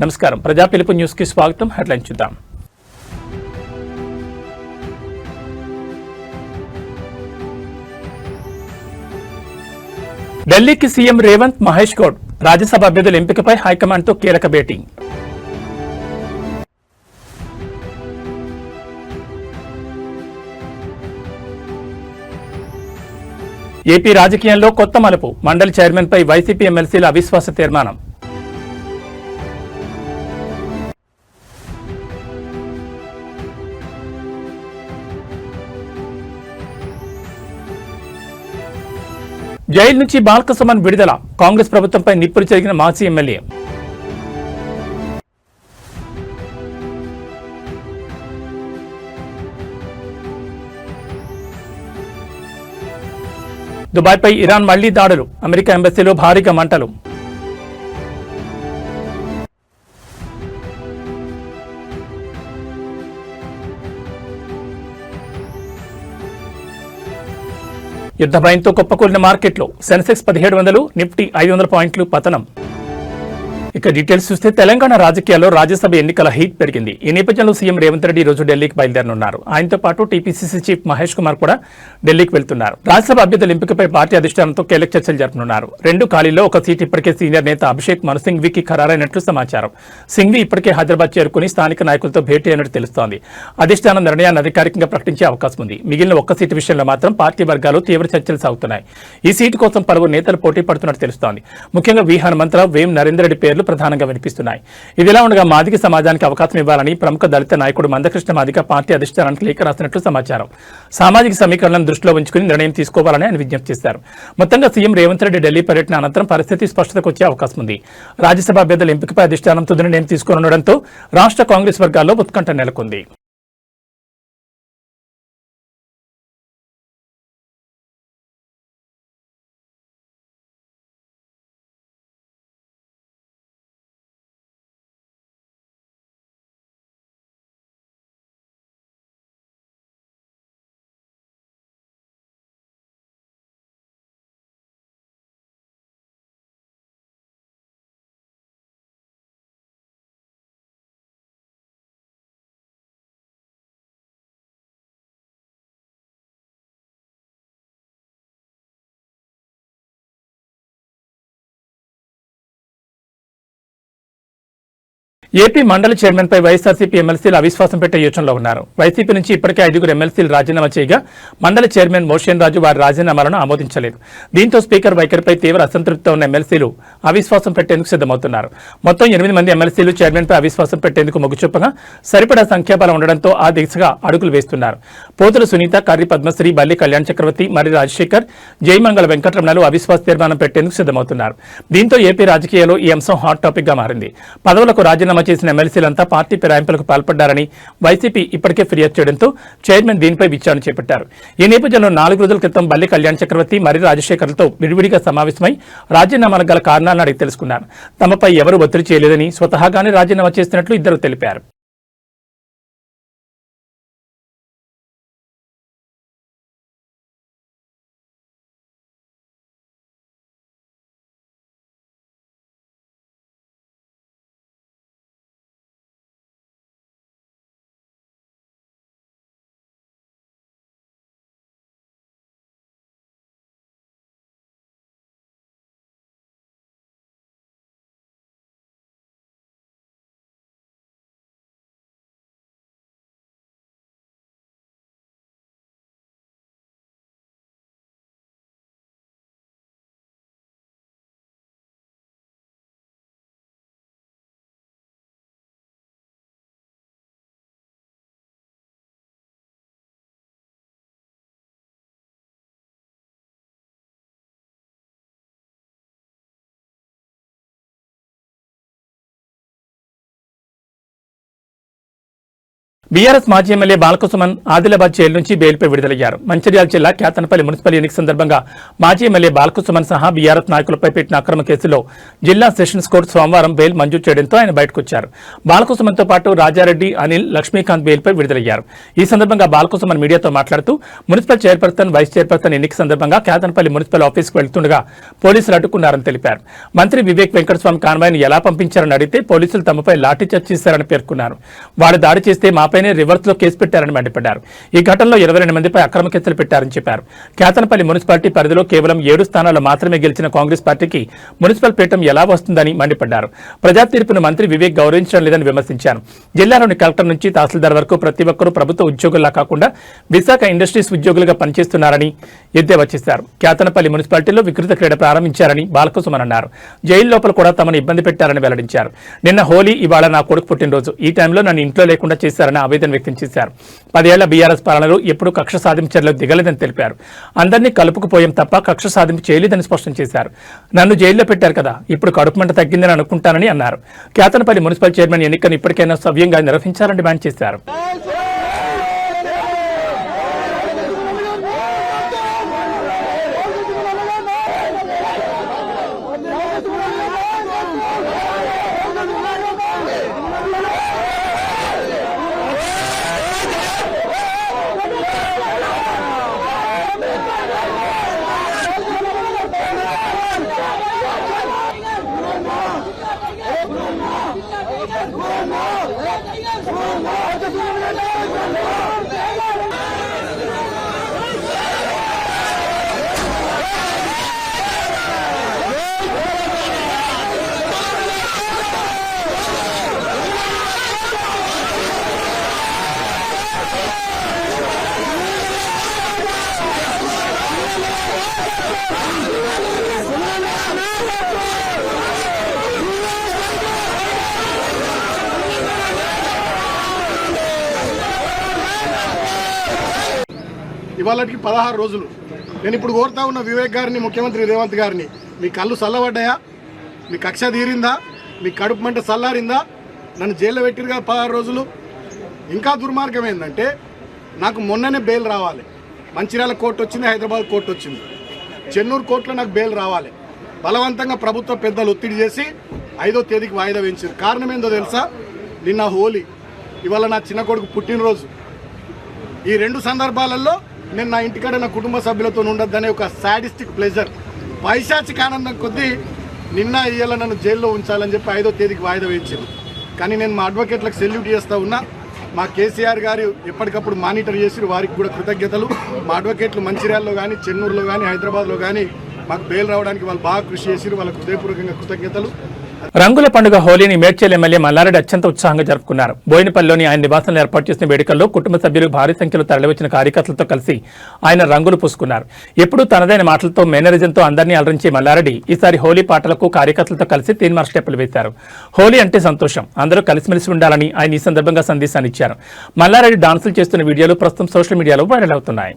నమస్కారం. ప్రజా పిలుపు న్యూస్ కి స్వాగతం. హెడ్లైన్ చూద్దాం. ఢిల్లీకి సీఎం రేవంత్, మహేష్ గౌడ్ రాజ్యసభ అభ్యర్థుల ఎంపికపై హైకమాండ్ తో కీలక భేటీ. ఏపీ రాజకీయంలో కొత్త మలుపు. మండలి చైర్మన్ పై వైసీపీ ఎమ్మెల్సీల అవిశ్వాస తీర్మానం. జైలు నుంచి బాల్కసుమన్ విడుదల. కాంగ్రెస్ ప్రభుత్వంపై నిప్పులు చెరిగిన మాజీ ఎమ్మెల్యే. దుబాయ్పై ఇరాన్ మళ్లీ దాడులు. అమెరికా ఎంబసీలో భారీగా మంటలు. యుద్ధ భయంతో కుప్పకూలిన మార్కెట్లు. సెన్సెక్స్ 1700, నిఫ్టీ 500 పాయింట్లు పతనం. ఇక డీటెయిల్స్ చూస్తే తెలంగాణ రాజకీయాల్లో రాజ్యసభ ఎన్నికల హీట్ పెరిగింది. ఈ నేపథ్యంలో సీఎం రేవంత్ రెడ్డి రోజు ఢిల్లీకి బయలుదేరనున్నారు. ఆయనతో పాటు టీపీసీసీ చీఫ్ మహేష్ కుమార్ కూడా ఢిల్లీకి వెళ్తున్నారు. రాజ్యసభ అభ్యర్థుల ఎంపికపై పార్టీ అధిష్టానంతో కీలక చర్చలు జరపనున్నారు. 2 ఖాళీల్లో ఒక సీటు ఇప్పటికే సీనియర్ నేత అభిషేక్ మను సింఘ్వీకి ఖరారైనట్లు సమాచారం. సింఘ్వీ ఇప్పటికే హైదరాబాద్ చేరుకుని స్థానిక నాయకులతో భేటీ అయినట్టు తెలుస్తోంది. అధిష్టానం నిర్ణయాన్ని అధికారికంగా ప్రకటించే అవకాశం ఉంది. మిగిలిన ఒక్క సీటు విషయంలో మాత్రం పార్టీ వర్గాలు తీవ్ర చర్చలు సాగుతున్నాయి. ఈ సీటు కోసం పలువురు నేతలు పోటీ పడుతున్నట్టు తెలుస్తోంది. ముఖ్యంగా వి హనుమంతరావు, వేం నరేందర్ రెడ్డి పేర్లు ప్రధానంగా వినిపిస్తున్నాయి. ఇదిలా ఉండగా మాదిగ సమాజానికి అవకాశం ఇవ్వాలని ప్రముఖ దళిత నాయకుడు మందకృష్ణ మాదిగ పార్టీ అధిష్టానానికి లేఖ రాసినట్లు సమాచారం. సామాజిక సమీకరణలను దృష్టిలో ఉంచుకుని నిర్ణయం తీసుకోవాలని ఆయన విజ్ఞప్తి చేశారు. మొత్తంగా సీఎం రేవంత్ రెడ్డి ఢిల్లీ పర్యటన అనంతరం పరిస్థితి స్పష్టతకు వచ్చే అవకాశం ఉంది. రాజ్యసభ అభ్యర్థుల ఎంపికపై అధిష్టానం తుది నిర్ణయం తీసుకోనుండడంతో రాష్ట్ర కాంగ్రెస్ వర్గాల్లో ఉత్కంఠ నెలకొంది. ఏపీ మండలి చైర్మన్ పై వైఎస్ఆర్సీపీ ఎమ్మెల్సీలు అవిశ్వాసం పెట్టే యోచనలో ఉన్నారు. వైసీపీ నుంచి ఇప్పటికే 5 ఎమ్మెల్సీలు రాజీనామా చేయగా మండలి చైర్మన్ మోషన్ రాజు వారి రాజీనామాలను ఆమోదించలేదు. దీంతో స్పీకర్ వైఖరిపై తీవ్ర అసంతృప్తితో ఉన్న ఎమ్మెల్సీలు అవిశ్వాసం పెట్టేందుకు సిద్దమవుతున్నారు. మొత్తం 8 మంది ఎమ్మెల్సీలు చైర్మన్ పై అవిశ్వాసం పెట్టేందుకు మొగ్గు చూపగా సరిపడా సంఖ్యాబలం ఉండడంతో ఆ దిశగా అడుగులు వేస్తున్నారు. పోతుల సునీత, కర్రి పద్మశ్రీ, బల్లి కళ్యాణ్ చక్రవర్తి, మరి రాజశేఖర్, జయమంగళ వెంకటరమణలు అవిశ్వాస తీర్మానం పెట్టేందుకు సిద్దమవుతున్నారు. దీంతో ఏపీ రాజకీయాల్లో ఈ అంశం హాట్ టాపిక్ గా మారింది. పదవులకు రాజీనామా చేసిన ఎమ్మెల్సీలంతా పార్టీ ఫిరాయింపులకు పాల్పడ్డారని వైసీపీ ఇప్పటికే ఫిర్యాదు చేయడంతో చైర్మన్ దీనిపై విచారణ చేపట్టారు. ఈ నేపథ్యంలో 4 రోజుల క్రితం బల్లి కళ్యాణ్ చక్రవర్తి, మరి రాజశేఖర్లతో విడివిడిగా సమావేశమై రాజీనామాలకు గల కారణాలను అడిగి తెలుసుకున్నారు. తమపై ఎవరూ ఒత్తిడి చేయలేదని స్వతహాగానే రాజీనామా చేస్తున్నట్లు ఇద్దరు తెలిపారు. బీఆర్ఎస్ మాజీ ఎమ్మెల్యే బాలకసుమన్ ఆదిలాబాద్ జైలు నుంచి బెయిల్పై విడుదలయ్యారు. మంచిర్యాల జిల్లా కేతనపల్లి మున్సిపల్ ఎన్నిక సందర్భంగా మాజీ ఎమ్మెల్యే బాలకసుమన్ సహా బీఆర్ఎస్ నాయకులపై పెట్టిన అక్రమ కేసులో జిల్లా సెషన్స్ కోర్టు సోమవారం బెయిల్ మంజూరు చేయడంతో ఆయన బయటకొచ్చారు. బాలకసుమన్తో పాటు రాజారెడ్డి, అనిల్, లక్ష్మీకాంత్ బెయిల్పై విడుదలయ్యారు. ఈ సందర్భంగా బాలకసుమన్ మీడియాతో మాట్లాడుతూ మున్సిపల్ చైర్పర్సన్, వైస్ చైర్పర్సన్ ఎన్నిక సందర్భంగా కేతనపల్లి మున్సిపల్ ఆఫీసుకు వెళ్తుండగా పోలీసులు అడ్డుకున్నారని తెలిపారు. మంత్రి వివేక్ వెంకటస్వామి కాన్వాయ్ను ఎలా పంపించారని అడిగితే పోలీసులు తమపై లాఠీచార్జ్ చేశారని పేర్కొన్నారు. వారు దాడి చేస్తే మాపైనే రివర్స్ లో కేసు పెట్టారని మండిపడ్డారు. ఈ ఘటనలో 22 మందిపై అక్రమ కేసులు పెట్టారని చెప్పారు. కేతనపల్లి మున్సిపాలిటీ పరిధిలో కేవలం 7 స్థానాల్లో మాత్రమే గెలిచిన కాంగ్రెస్ పార్టీకి మున్సిపల్ పీఠం ఎలా వస్తుందని మండిపడ్డారు. ప్రజా తీర్పును మంత్రి వివేక్ గౌరవించడం లేదని విమర్శించారు. జిల్లాలోని కలెక్టర్ నుంచి తహసీల్దార్ వరకు ప్రతి ఒక్కరూ ప్రభుత్వ ఉద్యోగుల్లా కాకుండా విశాఖ ఇండస్ట్రీస్ ఉద్యోగులుగా పనిచేస్తున్నారని ఎద్దేవా చేశారు. కేతనపల్లి మున్సిపాలిటీలో వికృత క్రీడ ప్రారంభించారని బాలకసుమన్ అన్నారు. జైలు లోపల కూడా తమను ఇబ్బంది పెట్టారని వెల్లడించారు. నిన్న హోలీ, ఇవాళ నా కొడుకు పుట్టినరోజు. ఈ టైంలో నన్ను ఇంట్లో లేకుండా చేశారని ఆవేదన వ్యక్తం చేశారు. 10 ఏళ్ల బీఆర్ఎస్ పాలనలో ఎప్పుడూ కక్ష సాధింపు చర్యలు దిగలేదని తెలిపారు. అందరినీ కలుపుకుపోయాం తప్ప కక్ష సాధింపు చేయలేదని స్పష్టం చేశారు. నన్ను జైల్లో పెట్టారు కదా, ఇప్పుడు కడుపు మంట తగ్గిందని అనుకుంటానని అన్నారు. కేతనపల్లి మున్సిపల్ చైర్మన్ ఎన్నికను ఇప్పటికైనా సవ్యంగా నిర్వహించాలని డిమాండ్ చేశారు. ఇవాళకి 16 రోజులు. నేను ఇప్పుడు కోరుతా ఉన్న వివేక్ గారిని, ముఖ్యమంత్రి రేవంత్ గారిని, మీ కళ్ళు చల్లబడ్డాయా? మీ కక్ష తీరిందా? మీ కడుపు మంట చల్లారిందా? నన్ను జైల్లో పెట్టిరుగా 16 రోజులు. ఇంకా దుర్మార్గం ఏంటంటే నాకు మొన్ననే బెయిల్ రావాలి. మంచిర్యాల కోర్టు వచ్చింది, హైదరాబాద్ కోర్టు వచ్చింది, చెన్నూరు కోర్టులో నాకు బెయిల్ రావాలి. బలవంతంగా ప్రభుత్వ పెద్దలు ఒత్తిడి చేసి 5వ తేదీకి వాయిదా వేయించారు. కారణం ఏందో తెలుసా? నిన్న హోలీ, ఇవాళ నా చిన్న కొడుకు పుట్టినరోజు. ఈ 2 సందర్భాలలో నేను నా ఇంటికాడ నా కుటుంబ సభ్యులతో ఉండొద్దనే ఒక సాడిస్టిక్ ప్లెజర్, పైశాచిక ఆనందం కొద్దీ నిన్న ఇయ్యాల నన్ను జైల్లో ఉంచాలని చెప్పి 5వ తేదీకి వాయిదా వేయించారు. కానీ నేను మా అడ్వకేట్లకు సెల్యూట్ చేస్తూ ఉన్నా. మా కేసీఆర్ గారు ఎప్పటికప్పుడు మానిటర్ చేసి వారికి కూడా కృతజ్ఞతలు. మా అడ్వకేట్లు మంచిర్యాలలో కానీ, చెన్నూరులో కానీ, హైదరాబాద్లో కానీ మాకు బెయిల్ రావడానికి వాళ్ళు బాగా కృషి చేసి వాళ్ళకు హృదయపూర్వకంగా కృతజ్ఞతలు. రంగుల పండుగ హోలీని మేడ్చల్ ఎమ్మెల్యే మల్లారెడ్డి అత్యంత ఉత్సాహంగా జరుపుకున్నారు. బోయినపల్లిలోని ఆయన నివాసంలో ఏర్పాటు చేసిన వేడుకల్లో కుటుంబ సభ్యులు భారీ సంఖ్యలో తరలివచ్చిన కార్యకర్తలతో కలిసి ఆయన రంగులు పూసుకున్నారు. ఎప్పుడూ తనదైన మాటలతో, మేనరిజంతో అందరినీ అలరించే మల్లారెడ్డి ఈసారి హోలీ పాటలకు కార్యకర్తలతో కలిసి తీన్మార్ స్టెప్పులు వేశారు. హోలీ అంటే సంతోషం, అందరూ కలిసిమెలిసి ఉండాలని ఆయన ఈ సందర్భంగా సందేశాన్ని ఇచ్చారు. మల్లారెడ్డి డాన్సులు చేస్తున్న వీడియోలు ప్రస్తుతం సోషల్ మీడియాలో వైరల్ అవుతున్నాయి.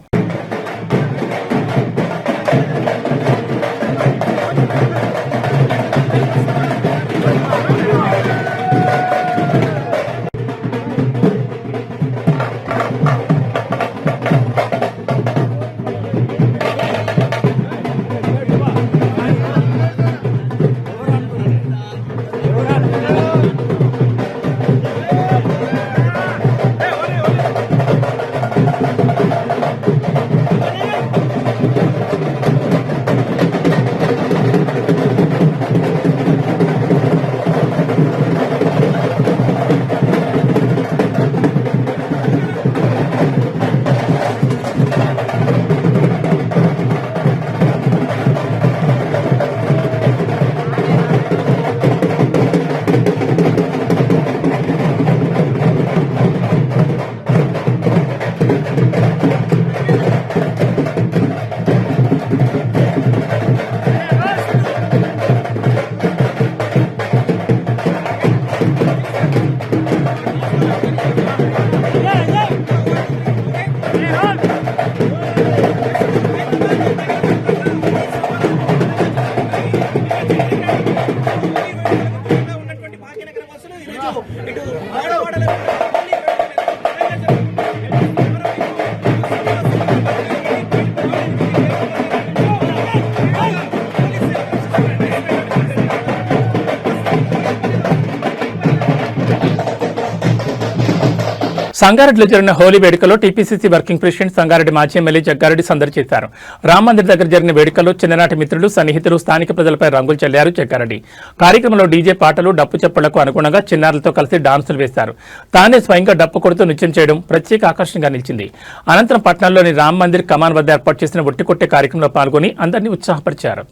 ఇటు సంగారెడ్డిలో జరిగిన హోలీ వేడుకలో టీపీసీసీ వర్కింగ్ ప్రెసిడెంట్ సంగారెడ్డి మాజీ ఎమ్మెల్యే జగ్గారెడ్డి సందడి చేశారు. రామ్ మందిర్ దగ్గర జరిగిన వేడుకల్లో చిన్ననాటి మిత్రులు, సన్నిహితులు, స్థానిక ప్రజలపై రంగులు చల్లారు జగ్గారెడ్డి. కార్యక్రమంలో డీజే పాటలు, డప్పు చప్పుళ్లకు అనుగుణంగా చిన్నారులతో కలిసి డాన్సులు వేశారు. తానే స్వయంగా డప్పు కొడుతూ నృత్యం చేయడం ప్రత్యేక ఆకర్షణగా నిలిచింది. అనంతరం పట్టణంలోని రామ్ మందిర్ కమాన్ వద్ద ఏర్పాటు చేసిన ఒట్టికొట్టే కార్యక్రమంలో పాల్గొని అందరినీ ఉత్సాహపరిచారు.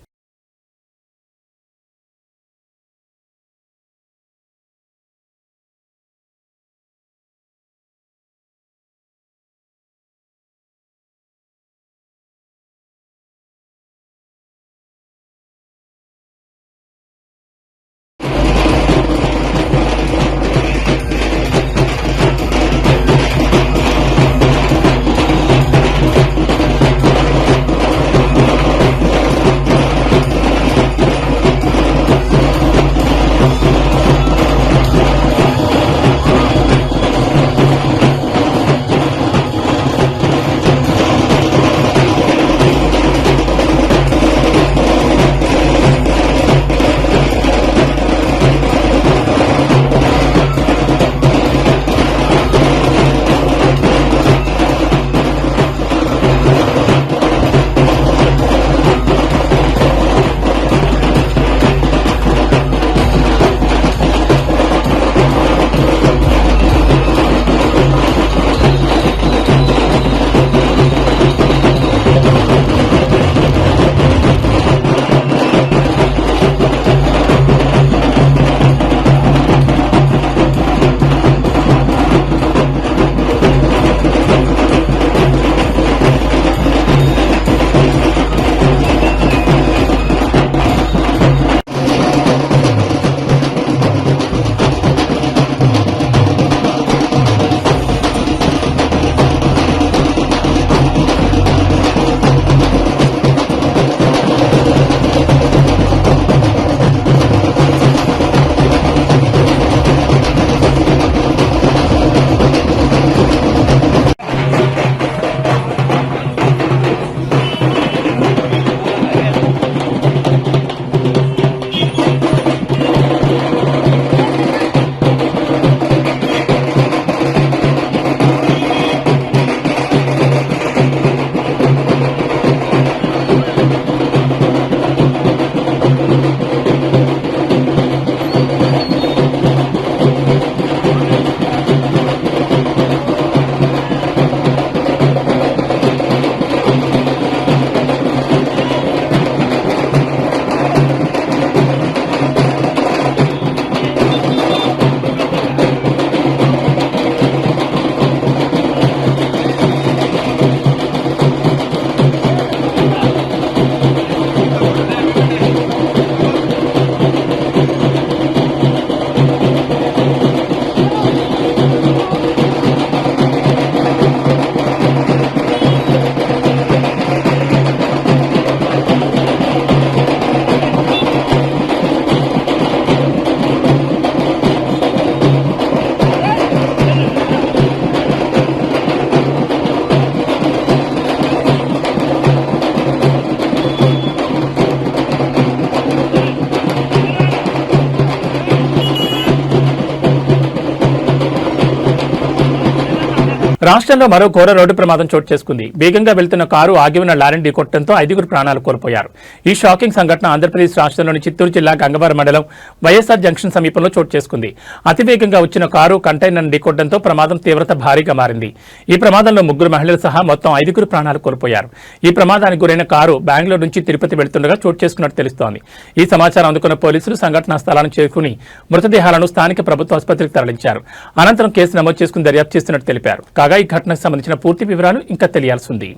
రాష్ట్రంలో మరో ఘోర రోడ్డు ప్రమాదం చోటు చేసుకుంది. వేగంగా వెళ్తున్న కారు ఆగి ఉన్న లారీని ఢీకొట్టడంతో 5 ప్రాణాలు కోల్పోయారు. ఈ షాకింగ్ సంఘటన ఆంధ్రప్రదేశ్ రాష్ట్రంలోని చిత్తూరు జిల్లా గంగవరం మండలం వైఎస్ఆర్ జంక్షన్ సమీపంలో చోటు చేసుకుంది. అతివేగంగా వచ్చిన కారు కంటైనర్ను ఢీకొట్టడంతో ప్రమాదం తీవ్రత భారీగా మారింది. ఈ ప్రమాదంలో 3 మహిళలు సహా మొత్తం 5 ప్రాణాలు కోల్పోయారు. ఈ ప్రమాదానికి గురైన కారు బెంగళూరు నుంచి తిరుపతి వెళ్తుండగా చోటు చేసుకున్నట్టు తెలుస్తోంది. ఈ సమాచారం అందుకున్న పోలీసులు సంఘటనా స్థలాన్ని చేరుకుని మృతదేహాలను స్థానిక ప్రభుత్వ ఆసుపత్రికి తరలించారు. అనంతరం కేసు నమోదు చేసుకుని దర్యాప్తు చేస్తున్నట్టు తెలిపారు. కాగా ఈ ఘటనకు సంబంధించిన పూర్తి వివరాలు ఇంకా తెలియాల్సి ఉంది.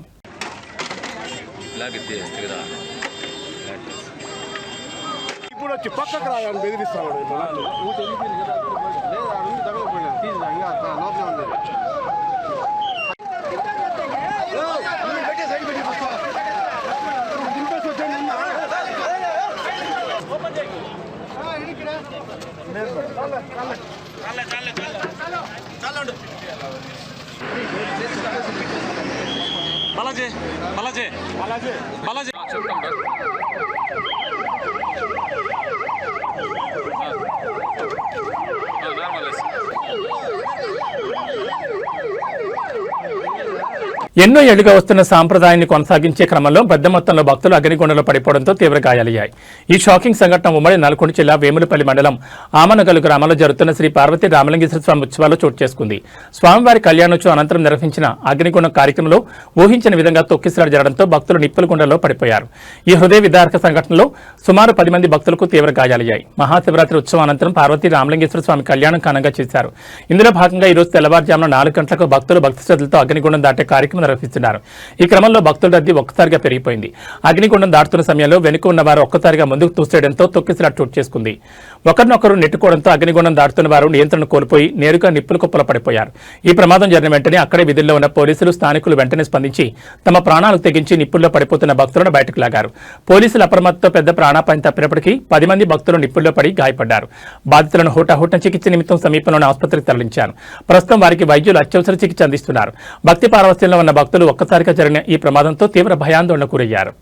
బాలాజీ బాలాజీ బాలాజీ బాలాజీ చెప్తాం నార్మల్ ఎన్నో ఏళ్లుగా వస్తున్న సాంప్రదాయాన్ని కొనసాగించే క్రమంలో పెద్ద మొత్తంలో భక్తులు అగ్నిగుండంలో పడిపోవడంతో తీవ్ర గాయాలయ్యాయి. ఈ షాకింగ్ సంఘటన ఉమ్మడి నల్గొండ జిల్లా వేములపల్లి మండలం ఆమనగల్లు గ్రామంలో జరుగుతున్న శ్రీ పార్వతీ రామలింగేశ్వర స్వామి ఉత్సవాల్లో చోటు చేసుకుంది. స్వామివారి కళ్యాణోత్సవం అనంతరం నిర్వహించిన అగ్నిగుండం కార్యక్రమంలో ఊహించిన విధంగా తొక్కిసలాట జరగడంతో భక్తులు నిప్పుల గుండంలో పడిపోయారు. ఈ హృదయ విదారక సంఘటనలో సుమారు 10 మంది భక్తులకు తీవ్ర గాయాలయ్యాయి. మహాశివరాత్రి ఉత్సవం అనంతరం పార్వతీ రామలింగేశ్వర స్వామి కళ్యాణం ఘనంగా చేశారు. ఇందులో భాగంగా ఈరోజు తెల్లవారుజామున 4 గంటలకు భక్తులు భక్తి శ్రద్ధలతో అగ్నిగుండం దాటే కార్యక్రమం నిర్వహిస్తున్నారు. ఈ క్రమంలో భక్తుల రద్దీ ఒక్కసారిగా పెరిగిపోయింది. అగ్నిగుండం దాటుతున్న సమయంలో వెనుక ఉన్న వారు ఒక్కసారిగా ముందుకు తూసేయడంతో తొక్కిసలాట చోటు చేసుకుంది. ఒకరినొకరు నెట్టుకోవడంతో అగ్నిగుండం దాటుతున్న వారు నియంత్రణ కోల్పోయి నేరుగా నిప్పుల కుప్పలో పడిపోయారు. ఈ ప్రమాదం జరిగిన వెంటనే అక్కడే విధుల్లో ఉన్న పోలీసులు స్థానికులు వెంటనే స్పందించి తమ ప్రాణాలు తెగించి నిప్పుల్లో పడిపోతున్న భక్తులను బయటకు లాగారు. పోలీసుల అప్రమత్తతో పెద్ద ప్రాణాపాయం తప్పినప్పటికీ 10 మంది భక్తులు నిప్పుల్లో పడి గాయపడ్డారు. బాధితులను హుటాహుటిన చికిత్స నిమిత్తం సమీపంలోని ఆసుపత్రికి తరలించారు. ప్రస్తుతం వారికి వైద్యులు అత్యవసర చికిత్స అందిస్తున్నారు. భక్తి పారవస్యంలో ఉన్న భక్తులు ఒక్కసారిగా జరిగిన ఈ ప్రమాదంతో తీవ్ర భయాందోళనకు గురయ్యారు.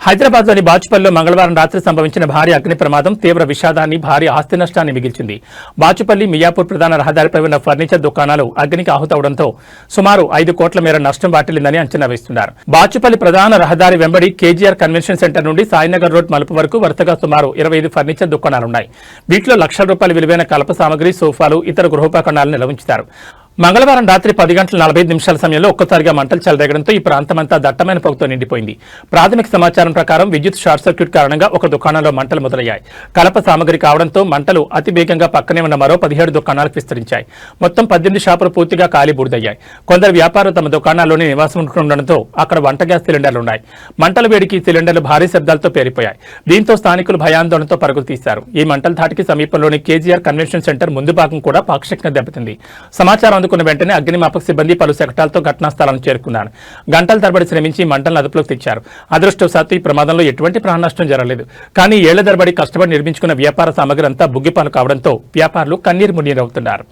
హైదరాబాద్లోని బాచుపల్లిలో మంగళవారం రాత్రి సంభవించిన భారీ అగ్ని ప్రమాదం తీవ్ర విషాదాన్ని, భారీ ఆస్తి నష్టాన్ని మిగిల్చింది. బాచుపల్లి మియాపూర్ ప్రధాన రహదారిపై ఉన్న ఫర్నిచర్ దుకాణాలు అగ్నికి ఆహుతవడంతో సుమారు 5 కోట్ల మేర నష్టం వాటిల్లిందని అంచనా వేస్తున్నారు. బాచుపల్లి ప్రధాన రహదారి వెంబడి కేజీఆర్ కన్వెన్షన్ సెంటర్ నుండి సాయినగర్ రోడ్ మలుపు వరకు వరుసగా సుమారు 25 ఫర్నిచర్ దుకాణాలున్నాయి. వీటిలో లక్షల రూపాయల విలువైన కలప సామగ్రి, సోఫాలు, ఇతర గృహోపకరణాలను నిల్వహించారు. మంగళవారం రాత్రి 10 గంటల 45 నిమిషాల సమయంలో ఒక్కసారిగా మంటలు చెలరేగడంతో ఈ ప్రాంతమంతా దట్టమైన పొగతో నిండిపోయింది. ప్రాథమిక సమాచారం ప్రకారం విద్యుత్ షార్ట్ సర్క్యూట్ కారణంగా ఒక దుకాణంలో మంటలు మొదలయ్యాయి. కలప సామగ్రి కావడంతో మంటలు అతి వేగంగా పక్కనే ఉన్న మరో 17 దుకాణాలకు విస్తరించాయి. మొత్తం 18 షాపులు పూర్తిగా కాలి బూడిదయ్యాయి. కొందరు వ్యాపారులు తమ దుకాణాల్లోనే నివాసం ఉంటుండడంతో అక్కడ వంట గ్యాస్ సిలిండర్లున్నాయి. మంటల వేడికి సిలిండర్లు భారీ శబ్దాలతో పేరిపోయాయి. దీంతో స్థానికులు భయాందోళనతో పరుగులు తీశారు. ఈ మంటల ధాటికి సమీపంలోని కేజీఆర్ కన్వెన్షన్ సెంటర్ ముందు భాగం కూడా పాక్షికంగా దెబ్బతింది. సమాచారం అందుకున్న వెంటనే అగ్నిమాపక సిబ్బంది పలు శకటాలతో ఘటనా స్థలానికి చేరుకున్నారు. గంటల తరబడి శ్రమించి మంటలను అదుపులోకి తెచ్చారు. అదృష్టవశాత్తు ఈ ప్రమాదంలో ఎటువంటి ప్రాణ నష్టం జరగలేదు. కానీ ఏళ్ల తరబడి కష్టపడి నిర్మించుకున్న వ్యాపార సామగ్రి అంతా బుగ్గిపాలు కావడంతో వ్యాపారులు కన్నీరు మున్నీరవుతున్నారు.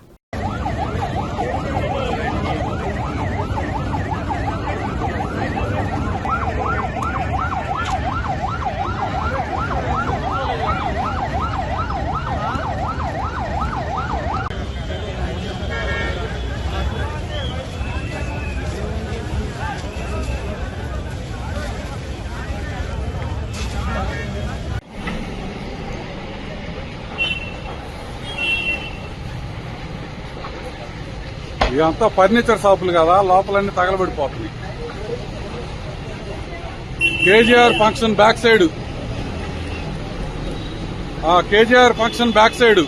ఇదంతా ఫర్నిచర్ షాపులు కదా, లోపలన్నీ తగలబడిపోతున్నాయి. KGR function back side, KGR function back side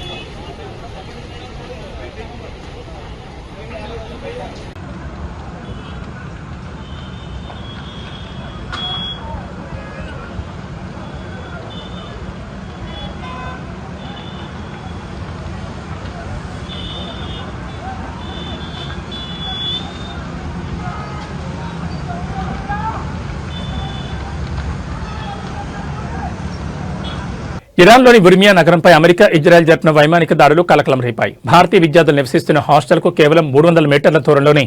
ఇరాన్లోని ఉర్మియా నగరంపై అమెరికా, ఇజ్రాయెల్ జరిపిన వైమానిక దాడులు కలకలం రేపాయి. భారతీయ విద్యార్థులు నివసిస్తున్న హాస్టల్కు కేవలం 300 మీటర్ల దూరంలోనే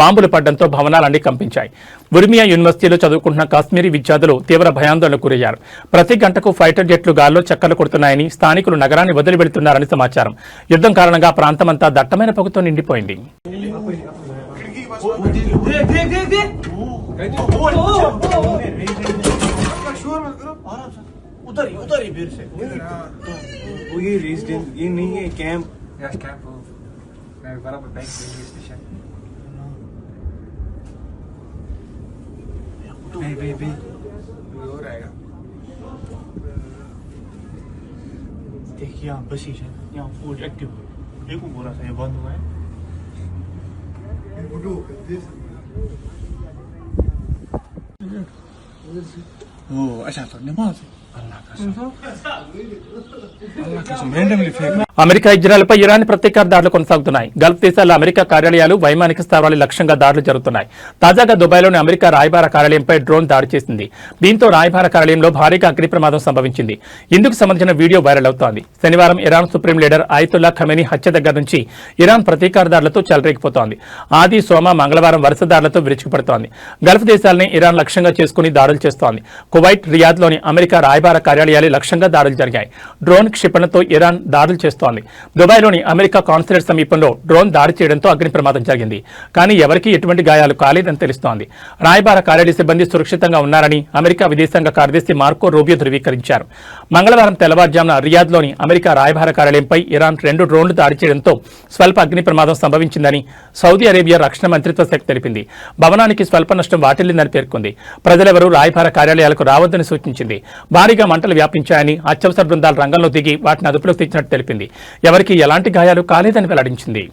బాంబులు పడడంతో భవనాలన్నీ కంపించాయి. ఉర్మియా యూనివర్సిటీలో చదువుకుంటున్న కాశ్మీరీ విద్యార్థులు తీవ్ర భయాందోళనకు గురయ్యారు. ప్రతి గంటకు ఫైటర్ జెట్లు గాల్లో చక్కర్లు కొడుతున్నాయని, స్థానికులు నగరాన్ని వదిలి వెళుతున్నారని సమాచారం. యుద్ధం కారణంగా ప్రాంతమంతా దట్టమైన పొగతో నిండిపోయింది. उधर ही भीड़ से वो ये रेजिडेंस ये नहीं है कैंप यस कैंप मैं बराबर बैक रेलवे स्टेशन बे हो रहेगा देखिए यहाँ बस ही है, यहाँ फूड एक्टिव देखो पूरा सा ये बंद हुआ है. ओ अच्छा तो नमाज అమెరికా ఇజ్రాయెల్పై ఇరాన్ ప్రతీకార దాడులు కొనసాగుతున్నాయి. గల్ఫ్ దేశాల్లో అమెరికా కార్యాలయాలు, వైమానిక స్థావరాలు లక్ష్యంగా దాడులు జరుగుతున్నాయి. తాజాగా దుబాయ్లోని అమెరికా రాయబార కార్యాలయంపై డ్రోన్ దాడి చేసింది. దీంతో రాయబార కార్యాలయంలో భారీగా అగ్ని ప్రమాదం సంభవించింది. ఇందుకు సంబంధించిన వీడియో వైరల్ అవుతోంది. శనివారం ఇరాన్ సుప్రీం లీడర్ ఆయతుల్లా ఖమేనీ హత్య దగ్గర నుంచి ఇరాన్ ప్రతీకార దాడులతో చెలరేగిపోతోంది. ఆది, సోమ, మంగళవారం వరుస దాడులతో విరుచుకుపడుతోంది. గల్ఫ్ దేశాలని ఇరాన్ లక్ష్యంగా చేసుకుని దాడులు చేస్తోంది. కువైట్, రియాద్లోని అమెరికా రాయబార కార్యాలయాలు లక్ష్యంగా దాడులు జరిగాయి. డ్రోన్ క్షిపణితో ఇరాన్ దాడులు చేస్తోంది. దుబాయ్లోని అమెరికా కాన్సులేట్ సమీపంలో డ్రోన్ దాడి చేయడంతో అగ్ని ప్రమాదం జరిగింది. కానీ ఎవరికీ ఎటువంటి గాయాలు కాలేదని తెలుస్తోంది. రాయబార కార్యాలయ సిబ్బంది సురక్షితంగా ఉన్నారని అమెరికా విదేశాంగ కార్యదర్శి మార్కో రూబియో ధృవీకరించారు. మంగళవారం తెల్లవారుజామున రియాద్లోని అమెరికా రాయబార కార్యాలయంపై ఇరాన్ 2 డ్రోన్లు దాడి చేయడంతో స్వల్ప అగ్ని ప్రమాదం సంభవించిందని సౌదీ అరేబియా రక్షణ మంత్రిత్వ శాఖ తెలిపింది. భవనానికి స్వల్ప నష్టం వాటిల్లిందని పేర్కొంది. ప్రజలెవరూ రాయబార కార్యాలయాలకు రావద్దని సూచించింది. భారీగా మంటలు వ్యాపించాయని, అత్యవసర బృందాలు రంగంలో దిగి వాటిని అదుపులోకి తెచ్చినట్టు తెలిపింది. ఎవరికీ ఎలాంటి గాయాలు కాలేదని వెల్లడించింది.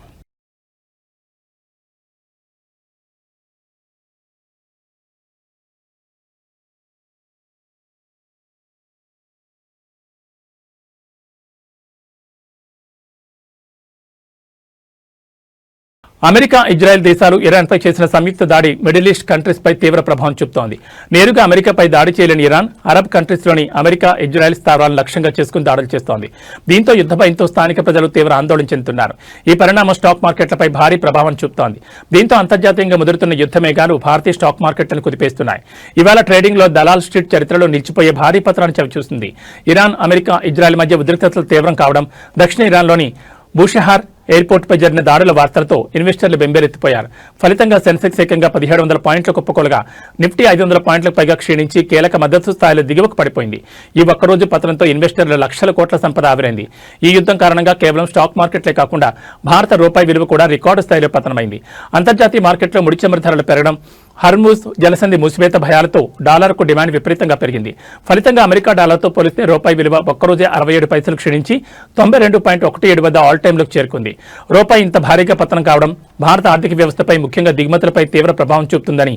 అమెరికా, ఇజ్రాయెల్ దేశాలు ఇరాన్పై చేసిన సంయుక్త దాడి మిడిల్ ఈస్ట్ కంట్రీస్ పై తీవ్ర ప్రభావం చూపుతోంది. నేరుగా అమెరికాపై దాడి చేయలేని ఇరాన్ అరబ్ కంట్రీస్లోని అమెరికా, ఇజ్రాయెల్ స్థావరాలను లక్ష్యంగా చేసుకుని దాడులు చేస్తోంది. దీంతో యుద్ధ భయంతో స్థానిక ప్రజలు తీవ్ర ఆందోళన చెందుతున్నారు. ఈ పరిణామం స్టాక్ మార్కెట్లపై భారీ ప్రభావం చూపుతోంది. దీంతో అంతర్జాతీయంగా ముదురుతున్న యుద్ధ మేఘాలు భారతీయ స్టాక్ మార్కెట్లను కుదిపేస్తున్నాయి. ఇవాళ ట్రేడింగ్లో దలాల్ స్ట్రీట్ చరిత్రలో నిలిచిపోయే భారీ పత్రాన్ని చవిచూసింది. ఇరాన్, అమెరికా, ఇజ్రాయెల్ మధ్య ఉద్రిక్తతలు తీవ్రం కావడం, దక్షిణ ఇరాన్లోని బూషహార్ ఎయిర్పోర్టుపై జరిగిన దాడుల వార్తలతో ఇన్వెస్టర్లు బెంబేలెత్తిపోయారు. ఫలితంగా సెన్సెక్స్ ఏకంగా 1700 పాయింట్ల కుప్పకొలగా నిఫ్టీ 500 పాయింట్లకు పైగా క్షీణించి కీలక మద్దతు స్థాయిలో దిగువకు పడిపోయింది. ఈ ఒక్కరోజు పతనంతో ఇన్వెస్టర్ల లక్షల కోట్ల సంపద ఆవిరైంది. ఈ యుద్ధం కారణంగా కేవలం స్టాక్ మార్కెట్లే కాకుండా భారత రూపాయి విలువ కూడా రికార్డు స్థాయిలో పతనమైంది. అంతర్జాతీయ మార్కెట్లో ముడి చమురు ధరలు పెరగడం, హర్మూజ్ జలసంధి మూసివేత భయాలతో డాలర్కు డిమాండ్ విపరీతంగా పెరిగింది. ఫలితంగా అమెరికా డాలర్తో పోలిస్తే రూపాయి విలువ ఒక్కరోజే 67 పైసలు క్షీణించి 92.17 వద్ద ఆల్ టైంలోకి చేరుకుంది. రూపాయి ఇంత భారీగా పతనం కావడం భారత ఆర్థిక వ్యవస్థపై, ముఖ్యంగా దిగుమతులపై తీవ్ర ప్రభావం చూపుతుందని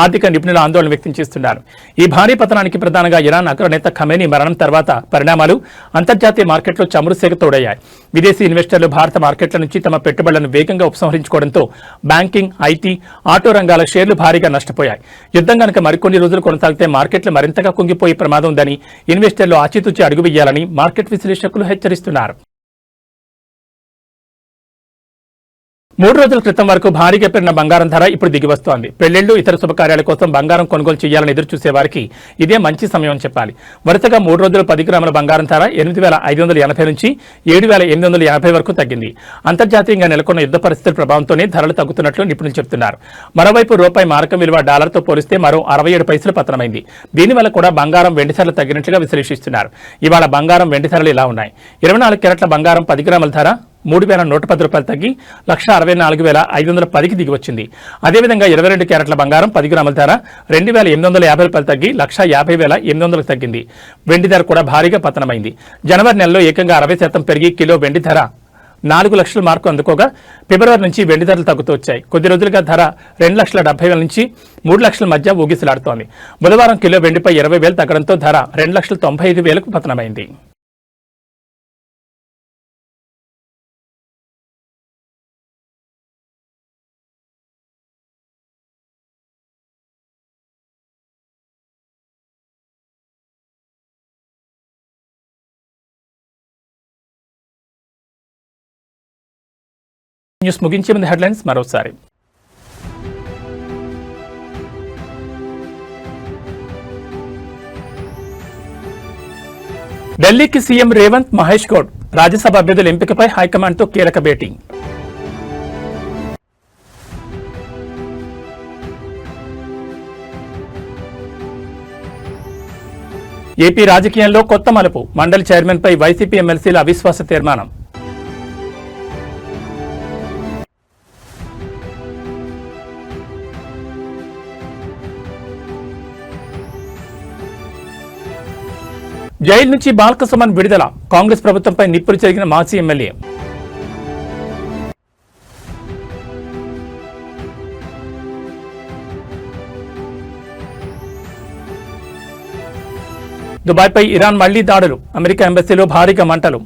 ఆర్థిక నిపుణులు ఆందోళన వ్యక్తం చేస్తున్నారు. ఈ భారీ పతనానికి ప్రధానంగా ఇరాన్ అగ్రనేత ఖమేనీ మరణం తర్వాత పరిణామాలు అంతర్జాతీయ మార్కెట్లో చమురు సేగ తోడయ్యాయి. విదేశీ ఇన్వెస్టర్లు భారత మార్కెట్ల నుంచి తమ పెట్టుబడులను వేగంగా ఉపసంహరించుకోవడంతో బ్యాంకింగ్, ఐటీ, ఆటో రంగాల షేర్లు భారీగా నష్టపోయాయి. యుద్ధం కనుక మరికొన్ని రోజులు కొనసాగితే మార్కెట్లు మరింతగా కుంగిపోయే ప్రమాదం ఉందని ఇన్వెస్టర్లు ఆచితూచి అడుగు వేయాలని మార్కెట్ విశ్లేషకులు హెచ్చరిస్తున్నారు. 3 రోజుల క్రితం వరకు భారీగా పెరిగిన బంగారం ధర ఇప్పుడు దిగివస్తోంది. పెళ్లిళ్లు, ఇతర శుభకార్యాల కోసం బంగారం కొనుగోలు చేయాలని ఎదురుచూసే వారికి ఇదే మంచి సమయం అని చెప్పాలి. వరుసగా 3 రోజులు 10 గ్రాముల బంగారం ధర 8,580 నుంచి 7,880 వరకు తగ్గింది. అంతర్జాతీయంగా నెలకొన్న యుద్ధ పరిస్థితుల ప్రభావంతోనే ధరలు తగ్గుతున్నట్లు నిపుణులు చెబుతున్నారు. మరోవైపు రూపాయి మారకం విలువ డాలర్తో పోలిస్తే మరో 67 పైసలు పతనమైంది. దీనివల్ల కూడా బంగారం, వెండి ధరలు తగ్గినట్లుగా విశ్లేషిస్తున్నారు. ఇవాళ బంగారం, వెండి ధరలు ఇలా ఉన్నాయి. 24 క్యారెట్ల బంగారం 10 గ్రాముల ధర 3,110 రూపాయలు తగ్గి 1,64,510కి దిగివచ్చింది. అదేవిధంగా 22 క్యారెట్ల బంగారం 10 గ్రాముల ధర 2,850 రూపాయలు తగ్గి 1,50,800కి తగ్గింది. వెండి ధర కూడా భారీగా పతనమైంది. జనవరి నెలలో ఏకంగా 60% పెరిగి కిలో వెండి ధర 4 లక్షల మార్కు అందుకోగా ఫిబ్రవరి నుంచి వెండి ధరలు తగ్గుతూ వచ్చాయి. కొద్ది రోజులుగా ధర 2,70,000 నుంచి 3 లక్షల మధ్య ఊగిసలాడుతోంది. బుధవారం కిలో వెండిపై 20,000 తగ్గడంతో ధర 2,95,000కు పతనమైంది. న్యూస్ ముగించే ముందు హెడ్లైన్స్ మరోసారి. ఢిల్లీకి సీఎం రేవంత్, మహేష్ గౌడ్ రాజ్యసభ అభ్యర్థుల ఎంపికపై హైకమాండ్తో కీలక భేటీ. ఏపీ రాజకీయాల్లో కొత్త మలుపు, మండలి చైర్మన్పై వైసీపీ ఎమ్మెల్సీల అవిశ్వాస తీర్మానం. జైలు నుంచి బాల్కసుమన్ విడుదల, కాంగ్రెస్ ప్రభుత్వంపై నిప్పులు చెరిగిన మాజీ ఎమ్మెల్యే. దుబాయ్పై ఇరాన్ మళ్లీ దాడులు, అమెరికా ఎంబసీలో భారీగా మంటలు.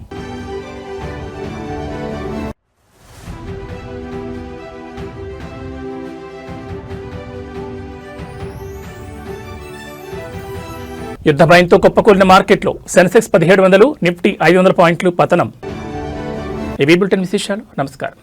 యుద్ధ భయంతో కుప్పకూలిన మార్కెట్లో సెన్సెక్స్ 1700, నిఫ్టీ 500 పాయింట్లు పతనం. ఏవీ బులెటిన్ విశేషాలు. నమస్కారం.